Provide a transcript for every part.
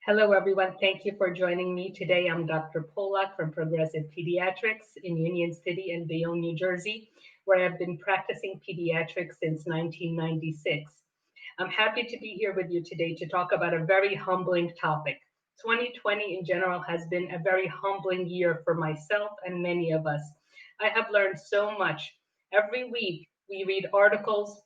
Hello, everyone. Thank you for joining me today. I'm Dr. Polak from Progressive Pediatrics in Union City and Bayonne, New Jersey, where I've been practicing pediatrics since 1996. I'm happy to be here with you today to talk about a very humbling topic. 2020 in general has been a very humbling year for myself and many of us. I have learned so much. Every week, we read articles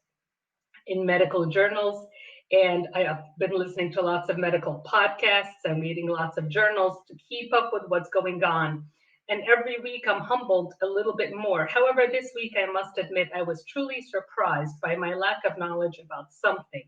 in medical journals. And I have been listening to lots of medical podcasts and reading lots of journals to keep up with what's going on. And every week I'm humbled a little bit more. However, this week I must admit I was truly surprised by my lack of knowledge about something.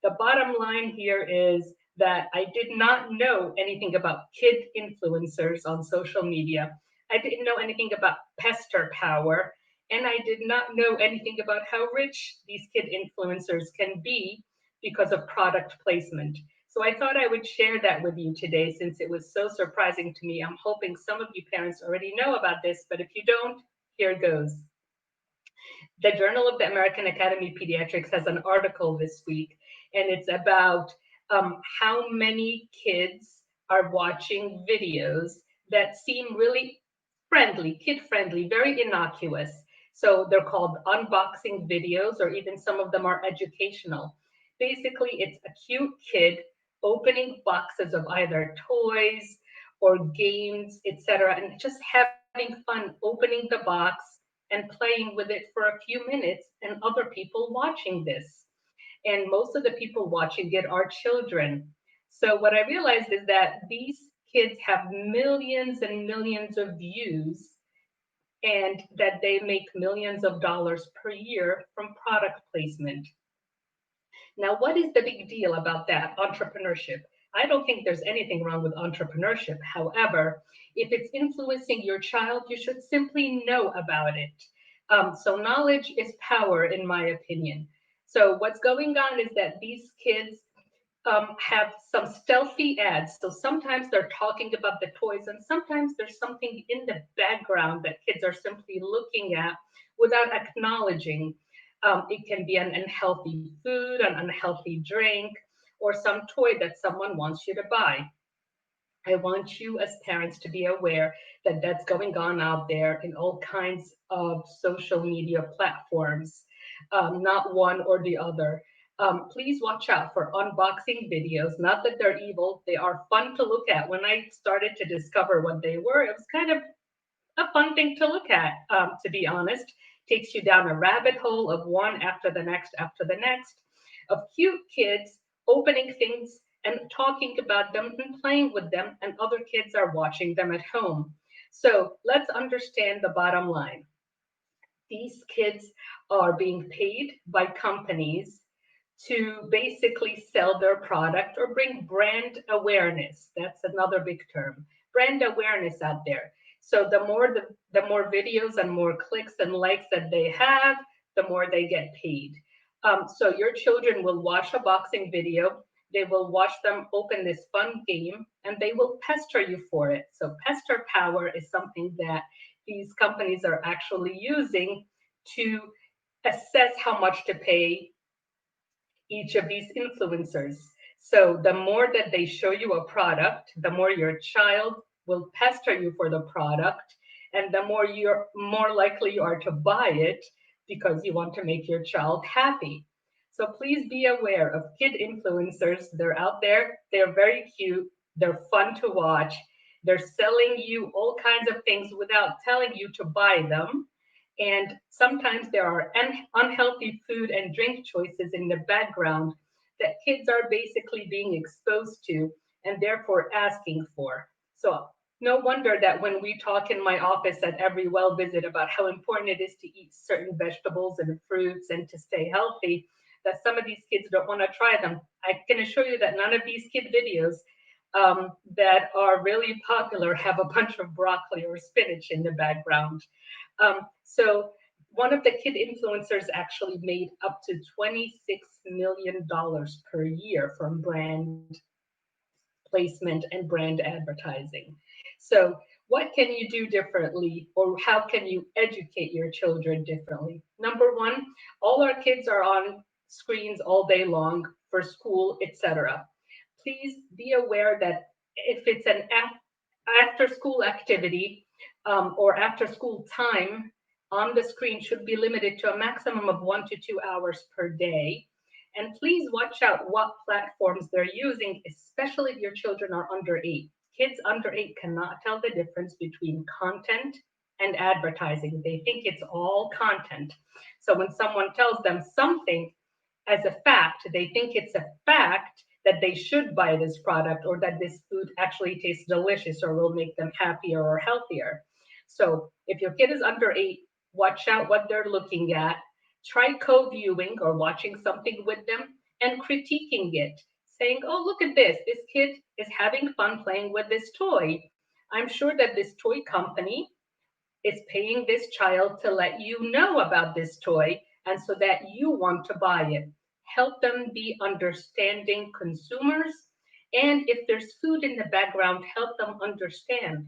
The bottom line here is that I did not know anything about kid influencers on social media. I didn't know anything about pester power, and I did not know anything about how rich these kid influencers can be because of product placement. So I thought I would share that with you today since it was so surprising to me. I'm hoping some of you parents already know about this, but if you don't, here goes. The Journal of the American Academy of Pediatrics has an article this week, and it's about how many kids are watching videos that seem really friendly, kid friendly, very innocuous. So they're called unboxing videos, or even some of them are educational. Basically, it's a cute kid opening boxes of either toys or games, etc., and just having fun opening the box and playing with it for a few minutes, and other people watching this. And most of the people watching it are children. So what I realized is that these kids have millions and millions of views, and that they make millions of dollars per year from product placement. Now, what is the big deal about that? Entrepreneurship. I don't think there's anything wrong with entrepreneurship. However, if it's influencing your child, you should simply know about it. So, knowledge is power, in my opinion. So, what's going on is that these kids have some stealthy ads. So sometimes they're talking about the toys, and sometimes there's something in the background that kids are simply looking at without acknowledging. It can be an unhealthy food, an unhealthy drink, or some toy that someone wants you to buy. I want you as parents to be aware that that's going on out there in all kinds of social media platforms, not one or the other. Please watch out for unboxing videos. Not that they're evil, they are fun to look at. When I started to discover what they were, it was kind of a fun thing to look at, to be honest. Takes you down a rabbit hole of one after the next, of cute kids opening things and talking about them and playing with them, and other kids are watching them at home. So let's understand the bottom line. These kids are being paid by companies to basically sell their product or bring brand awareness. That's another big term. Brand awareness out there. So the more videos and more clicks and likes that they have, the more they get paid. So your children will watch a boxing video, they will watch them open this fun game, and they will pester you for it. So pester power is something that these companies are actually using to assess how much to pay each of these influencers. So the more that they show you a product, the more your child will pester you for the product, and the more likely you are to buy it because you want to make your child happy. So please be aware of kid influencers. They're out there, they're very cute, they're fun to watch. They're selling you all kinds of things without telling you to buy them, and sometimes there are unhealthy food and drink choices in the background that kids are basically being exposed to and therefore asking for. So, no wonder that when we talk in my office at every well visit about how important it is to eat certain vegetables and fruits and to stay healthy, that some of these kids don't want to try them. I can assure you that none of these kid videos that are really popular have a bunch of broccoli or spinach in the background. So one of the kid influencers actually made up to $26 million per year from brand placement and brand advertising. So what can you do differently, or how can you educate your children differently? Number one, all our kids are on screens all day long for school, etc. please be aware that if it's an after school activity or after school time, on the screen should be limited to a maximum of 1 to 2 hours per day. And please watch out what platforms they're using, especially if your children are under 8. Kids under 8 cannot tell the difference between content and advertising. They think it's all content. So when someone tells them something as a fact, they think it's a fact that they should buy this product or that this food actually tastes delicious or will make them happier or healthier. So if your kid is under 8, watch out what they're looking at. Try co-viewing or watching something with them and critiquing it, saying, "Oh, look at this. This kid is having fun playing with this toy. I'm sure that this toy company is paying this child to let you know about this toy and so that you want to buy it." Help them be understanding consumers. And if there's food in the background, help them understand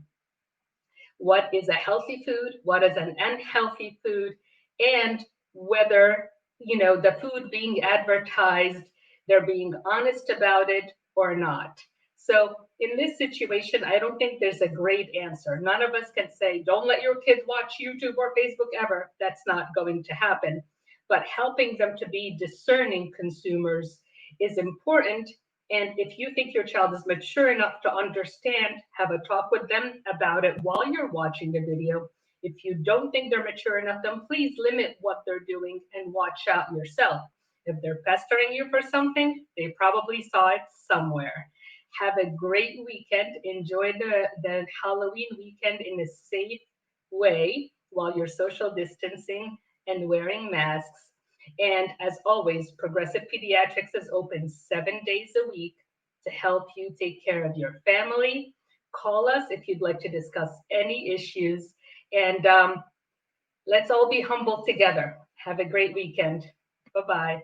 what is a healthy food, what is an unhealthy food, and whether, the food being advertised, they're being honest about it or not. So in this situation, I don't think there's a great answer. None of us can say, don't let your kids watch YouTube or Facebook ever. That's not going to happen. But helping them to be discerning consumers is important. And if you think your child is mature enough to understand, have a talk with them about it while you're watching the video. If you don't think they're mature enough, then please limit what they're doing and watch out yourself. If they're pestering you for something, they probably saw it somewhere. Have a great weekend. Enjoy the Halloween weekend in a safe way while you're social distancing and wearing masks. And as always, Progressive Pediatrics is open 7 days a week to help you take care of your family. Call us if you'd like to discuss any issues. And let's all be humble together. Have a great weekend. Bye bye.